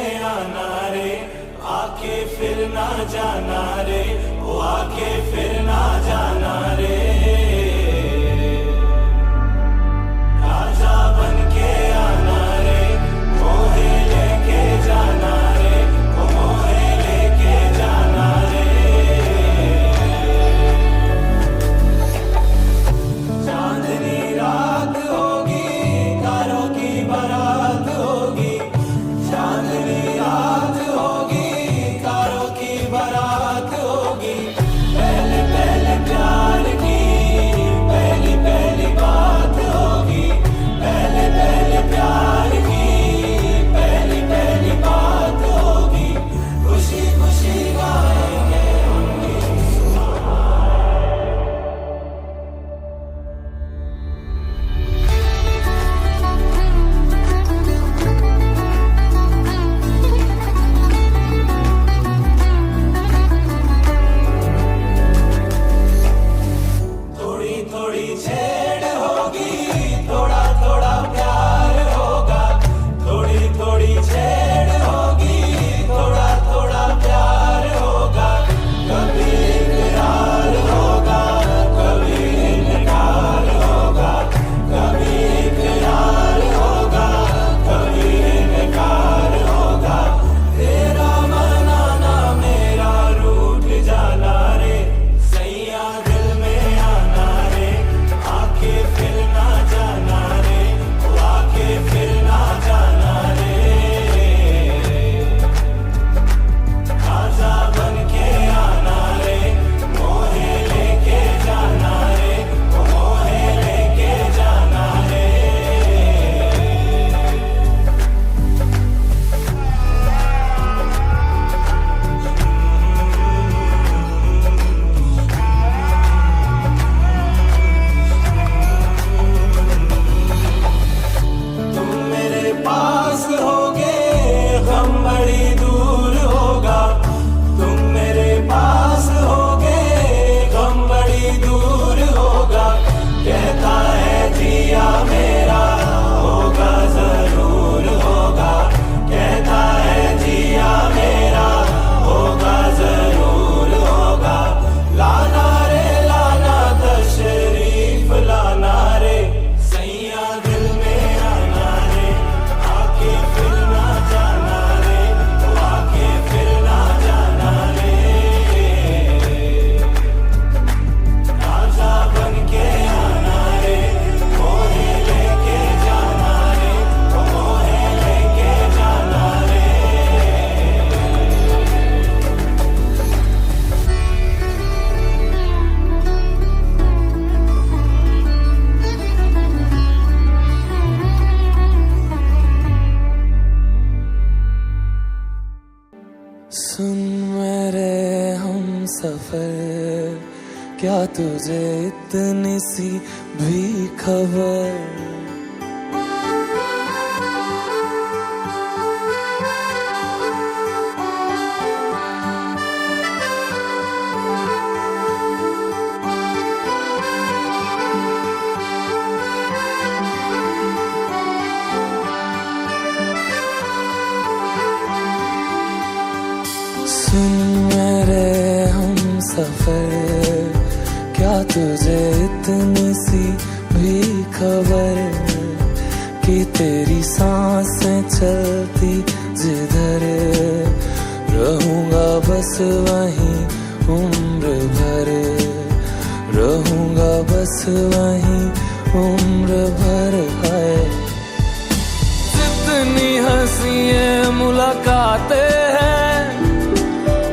में आना रे, आके फिर ना जाना रे, वो आके फिर ना जाना रे। राजा बन के आना रे, मोहे लेके जाना रे, वो मोहे लेके जाना रे। चांदनी रात होगी, तारों की बारात होगी, चांदनी रात होगी, तारों की बारात होगी। पहले पहले प्यार की पहली पहली बात होगी, पहले पहले प्यार की पहली पहली बात होगी। खुशी खुशी गाएंगे थोड़ी थोड़ी छेड़ होगी, थोड़ा थोड़ा प्यार होगा। थोड़ी थोड़ी छेड़ होगी, थोड़ा थोड़ा प्यार होगा। कभी इकरार होगा, कभी इनकार होगा, कभी इकरार होगा, कभी इनकार होगा। तेरा मनाना मेरा रूठ जाना रे, सैया दिल में आना रे, आके फिर ना जाना रे, वो आके फिर ना जाना रे। राजा बन के आना रे, मोहे लेके जाना रे, वो मोहे लेके जाना रे। तुम मेरे पास होगे, गम बड़ी दूर होगा। तुम मेरे पास होगे, गम बड़ी दूर होगा। कहता है जिया मेरा होगा जरूर होगा, कहता है जिया मेरा होगा जरूर होगा। लाना रे लाना तशरीफ लाना रे, सैया दिल में आना रे, आके फिर ना जाना रे, वो आके फिर ना जाना रे। राजा बन के आना रे, मोहे लेके जाना रे, वो मोहे लेके जाना रे। सुन मेरे हम सफर, क्या तुझे इतनी सी भी खबर? सुन मेरे हम सफर, क्या तुझे इतनी सी भी खबर कि तेरी सांसें चलती जिधर, रहूंगा बस वहीं उम्र भर, रहूंगा बस वहीं उम्र भर। है जितनी हंसियां मुलाकातें हैं,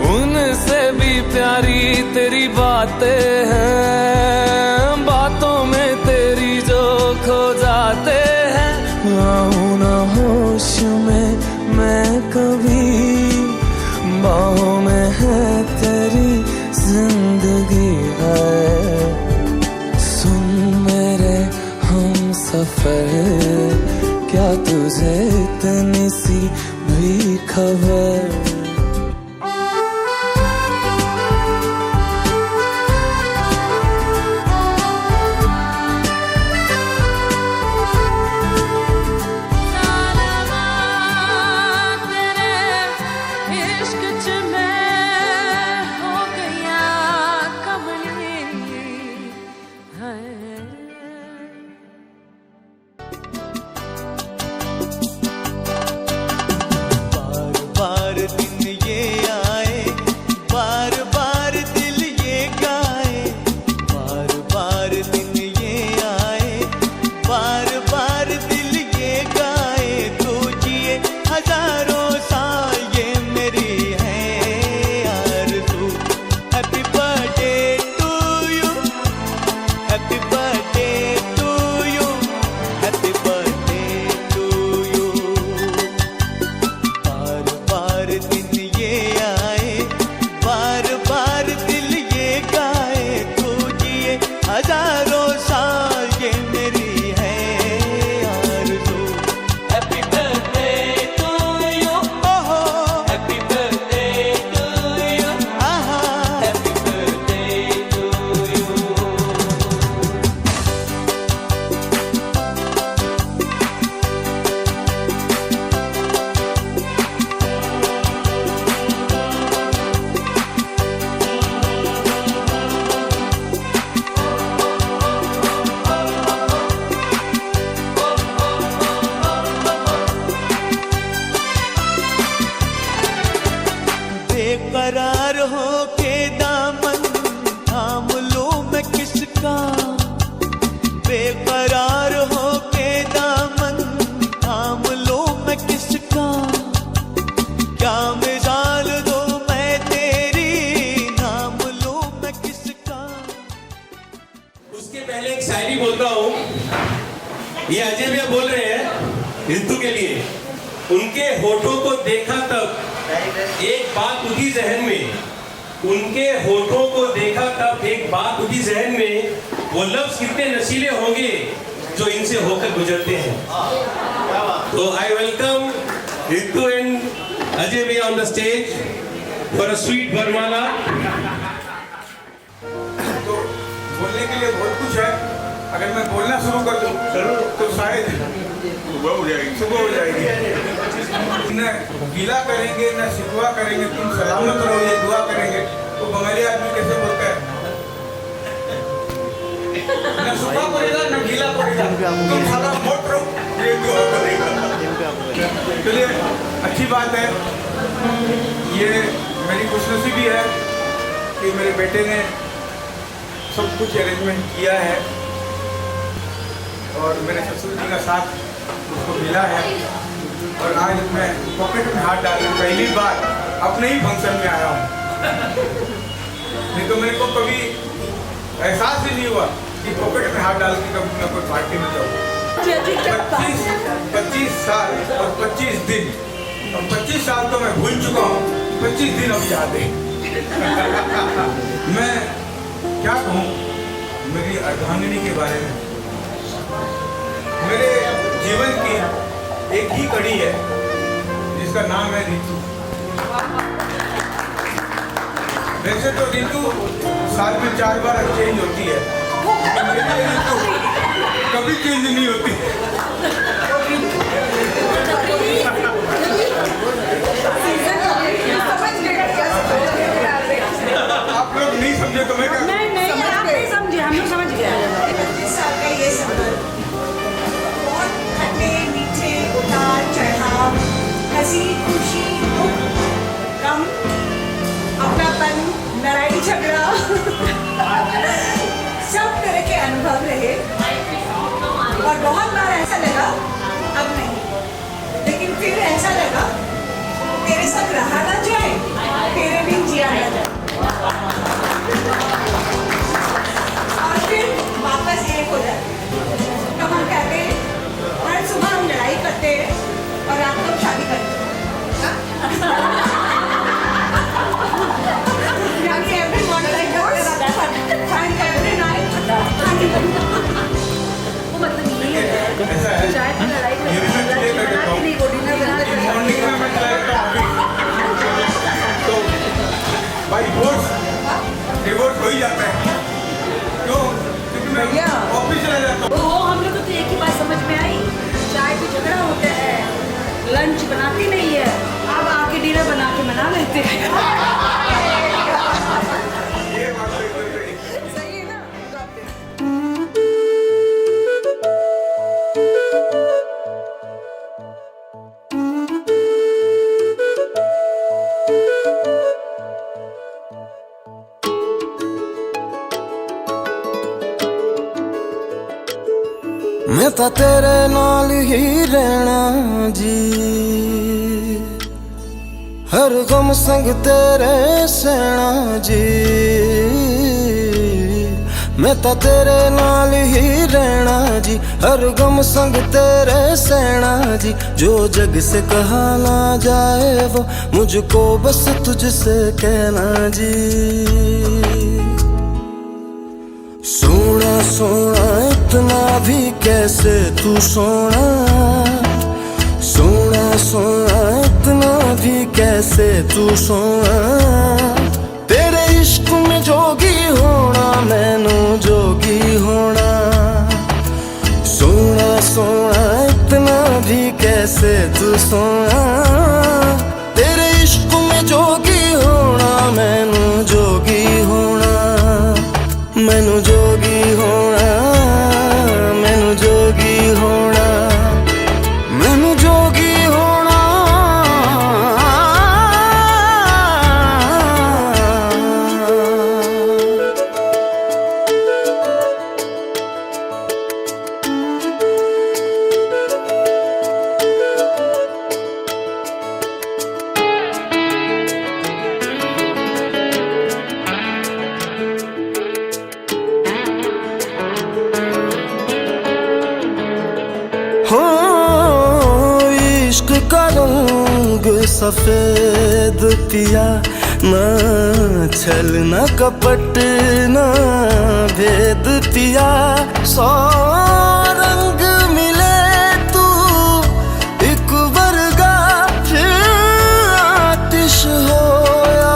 उनसे भी प्यारी तेरी बातें हैं। बातों में तेरी जो खो जाते हैं, आऊं ना होश में मैं कभी, बाहों में है तेरी जिंदगी है। सुन मेरे हम सफर, क्या तुझे इतनी सी भी खबर? तेरे बेकरार हो के दामन थाम लो मैं किसका, बेकरार हो के दामन थाम लो मैं किसका, क्या मिसाल दो मैं तेरी नाम लो मैं किसका। उसके पहले एक शायरी बोलता हूँ, ये अजय भैया बोल रहे हैं रितु के लिए। उनके होठों को देखा तब एक बात उठी जहन में, उनके होठों को देखा तब एक बात उठी जहन में, वो लफ्ज कितने नशीले होंगे जो इनसे होकर गुजरते हैं। तो I welcome Ritu and Ajay भैया on the stage for a sweet वरमाला। तो बोलने के लिए बहुत कुछ है, अगर मैं बोलना शुरू कर दूं तो शायद सुबह हो जाएगी। न गीला करेंगे न शिकवा करेंगे, तुम सलामत रहो ये दुआ करेंगे। तो बंगाली आदमी कैसे बोलता है, न सूखा पड़ेगा न गीला पड़ेगा, तुम सलामत रहो ये दुआ करेगा। चलिए अच्छी बात है, ये मेरी खुशनसीबी है कि मेरे बेटे ने सब कुछ अरेंजमेंट किया है और मेरे ससुर जी का साथ उसको मिला है। और आज मैं पॉकेट में हाथ डाल कर पहली बार अपने ही फंक्शन में आया हूँ। नहीं तो मेरे को कभी एहसास ही नहीं हुआ कि पॉकेट में हाथ डाल के कभी मैं कोई पार्टी में जाऊँ। 25 साल और 25 दिन, और 25 साल तो मैं भूल चुका हूँ, 25 दिन अब याद है। मैं क्या कहूँ मेरी अर्धांगिनी के बारे में। मेरे जीवन की एक ही कड़ी है जिसका नाम है रितु। वैसे तो रितु साल में 4 बार चेंज होती है, लेकिन मेरी रितु कभी चेंज नहीं होती। आप लोग नहीं समझे तो मैं क्या? नहीं आप नहीं समझे, हम लोग समझ गए। 25 साल का ये सफर बहुत खट्टे मीठे उतार चढ़ाव, हंसी खुशी दुख गम, अपनापन लड़ाई झगड़ा सब तरह के अनुभव रहे। और बहुत बार ऐसा लगा अब नहीं, लेकिन फिर ऐसा लगा तेरे साथ रहा ना जाए, तेरे बिन जिया ना जाए, और फिर वापस एक हो जाए। तो हम कहते हैं हर सुबह हम लड़ाई करते हैं और रात को शादी करते हैं। every morning I divorce and every night वो मतलब ये है, ऐसा है, चाय की लड़ाई ये भी मैं clear कर देता हूँ। नहीं को डिनर बनाते हैं। मॉर्निंग में मैं चला जाता हूँ तो भाई डिवोर्स हो ही जाता है। क्यों? क्योंकि मैं ऑफिस चला जाता हूँ। वो हम लोग को तो एक ही बात समझ में आई, चाय पे झगड़ा होता है, लंच बनाती नहीं है, अब आके डिनर बना के मना लेते हैं। ये बात तो एकदम सही। सही है ना? मैं तो तेरे नाल ही रहना जी, हर गम संग तेरे सहना जी। मैं तो तेरे नाल ही रहना जी, हर गम संग तेरे सहना जी। जो जग से कहा ना जाए वो मुझको बस तुझसे कहना जी। सोना सोना इतना भी कैसे तू सोना, सोना सोना इतना भी कैसे तू सोना। तेरे इश्क में जोगी होना मैनू जोगी होना। सोना सोना इतना भी कैसे तू सोना। तेरे इश्क में जोगी होना मैनू जोगी होना। मैनू जोगी होना, मैनू जोगी होना, मैनू जोगी होना। रंग सफेद पिया, ना छल न कपट न भेद पिया। 100 रंग मिले तू एक वर्गा, फिर आतिश होया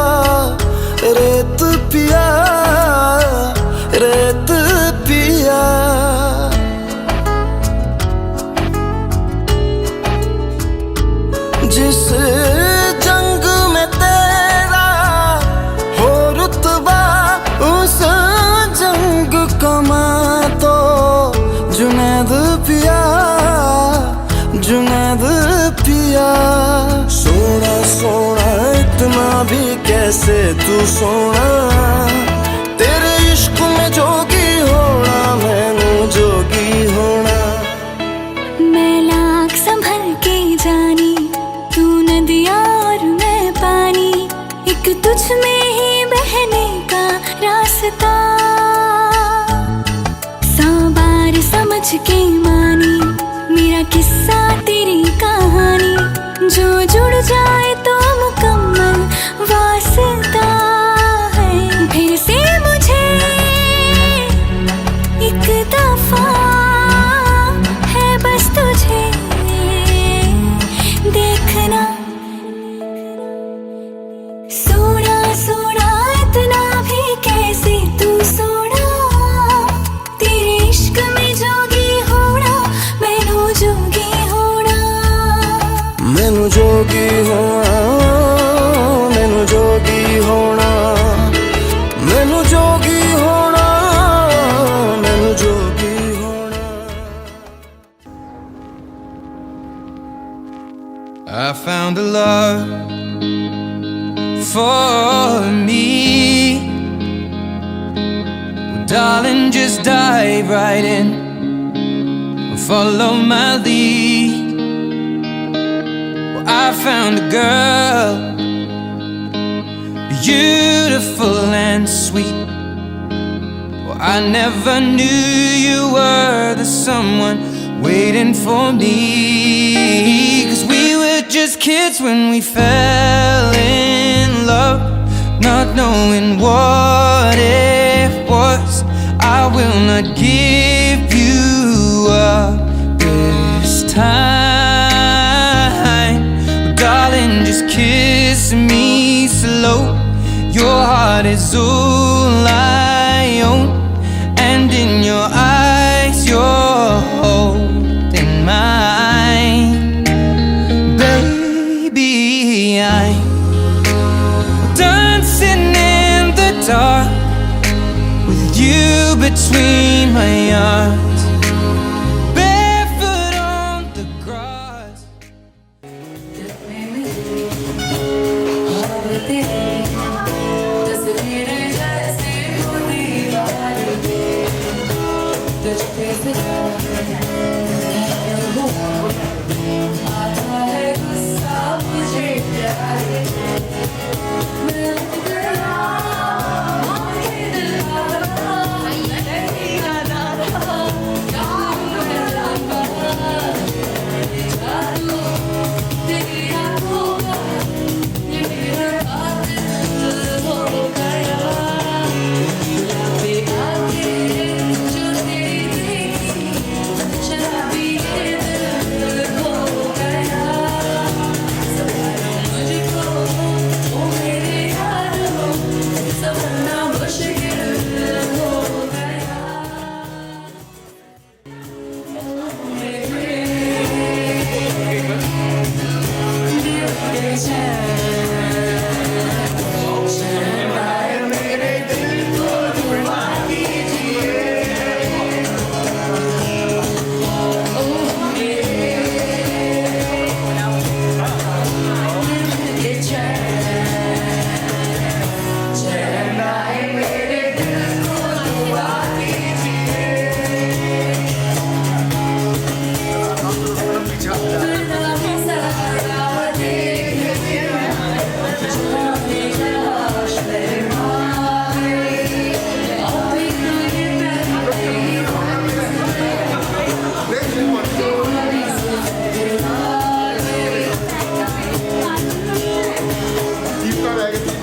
रेत पिया, रेत पिया। जिस जंग में तेरा हो रुतबा, उस जंग कमा तो जुनैद पिया, जुनैद पिया। सोना सोना इतना भी कैसे तू सोना, तेरे इश्क में जोगी होना, मैनू जोगी होना। मैं लाख संभल के जानी, तू नदिया और मैं पानी, एक तुझ में ही बहने का रास्ता। 100 बार समझ के मानी मेरा किस्सा तेरी कहानी, जो जुड़ जाए तो मुकम्मल वास्ता है। फिर से मुझे एक दफा है बस तुझे देखना। सोना सोना इतना भी कैसे तू सोना, तेरे इश्क में जोगी होना, मैनू जोगी होना। मैनू जोगी होना, मैनू जोगी होना, मैनू जोगी होना, मैनू जोगी होना। I found a love for me. Darling, just dive right in, follow my lead. Well, I found a girl, beautiful and sweet. Well, I never knew you were the someone waiting for me. 'Cause we were just kids when we fell in love, not knowing what it was. I will not give you up this time. Darling, just kiss me slow. Your heart is all I own, and in your eyes you're holding mine. Baby, I'm dancing in the dark with you between my arms, barefoot on the grass.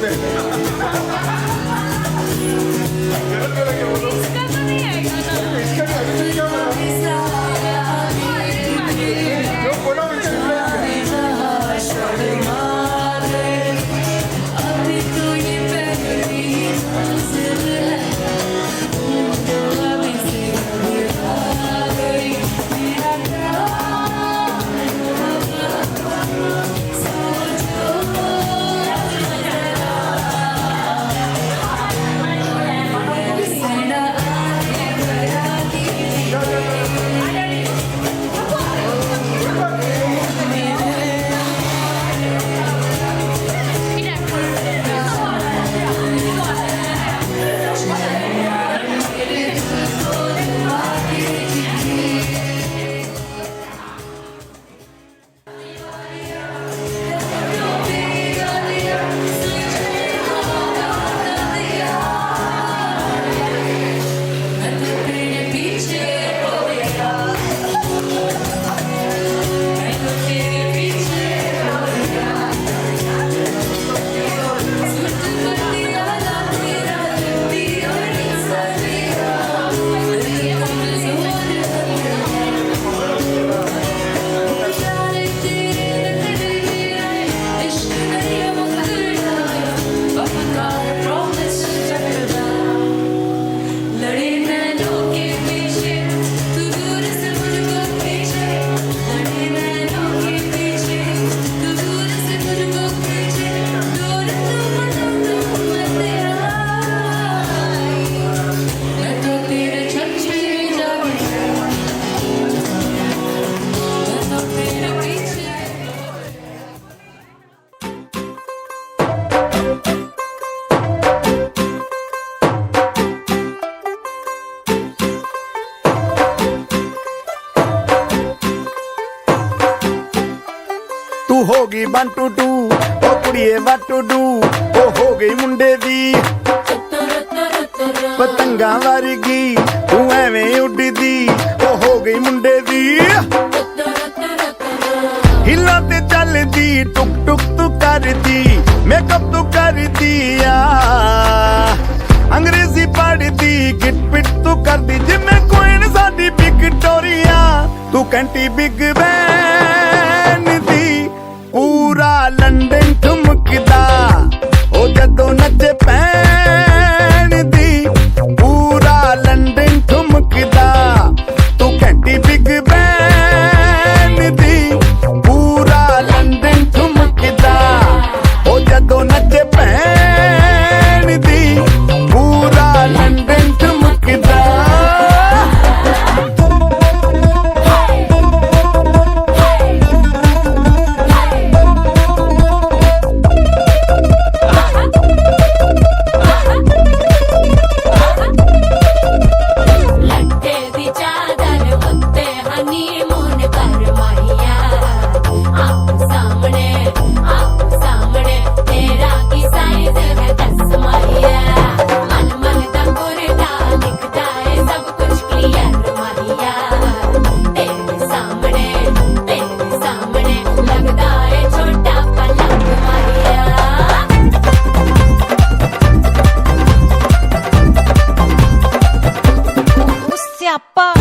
पे इसका तो नहीं आएगा ना। इसका नहीं आएगा, तो क्या बोला? जो बोला वैसे नहीं आएगा। अभी तो ये पहली मंजिल है, तो अभी से आ गई मेरा तू होगी 1 2 2 ओ कुड़िए what to do ओ हो गई मुंडे दी पतंगा वर्गी तू एवें उड़दी ओ हो गई मुंडे दी हिला ते चलदी टुक टुक तू करदी मेकअप तू करदी आ अंग्रेजी पढ़दी गिट पिट तू करदी जिमें कोइन साडी विक्टोरिया तू कंटी बिग बैन दी पूरा लंडन ठुमकदा ओ जदों नचे पैन दी पूरा लंडन ठुमकदा तू घंटी बिग बैन दी पूरा लंडन ठुमकदा ओ जदों नचे पैन दी पूरा लंडन ठुमकदा ਸਿਆਪਾ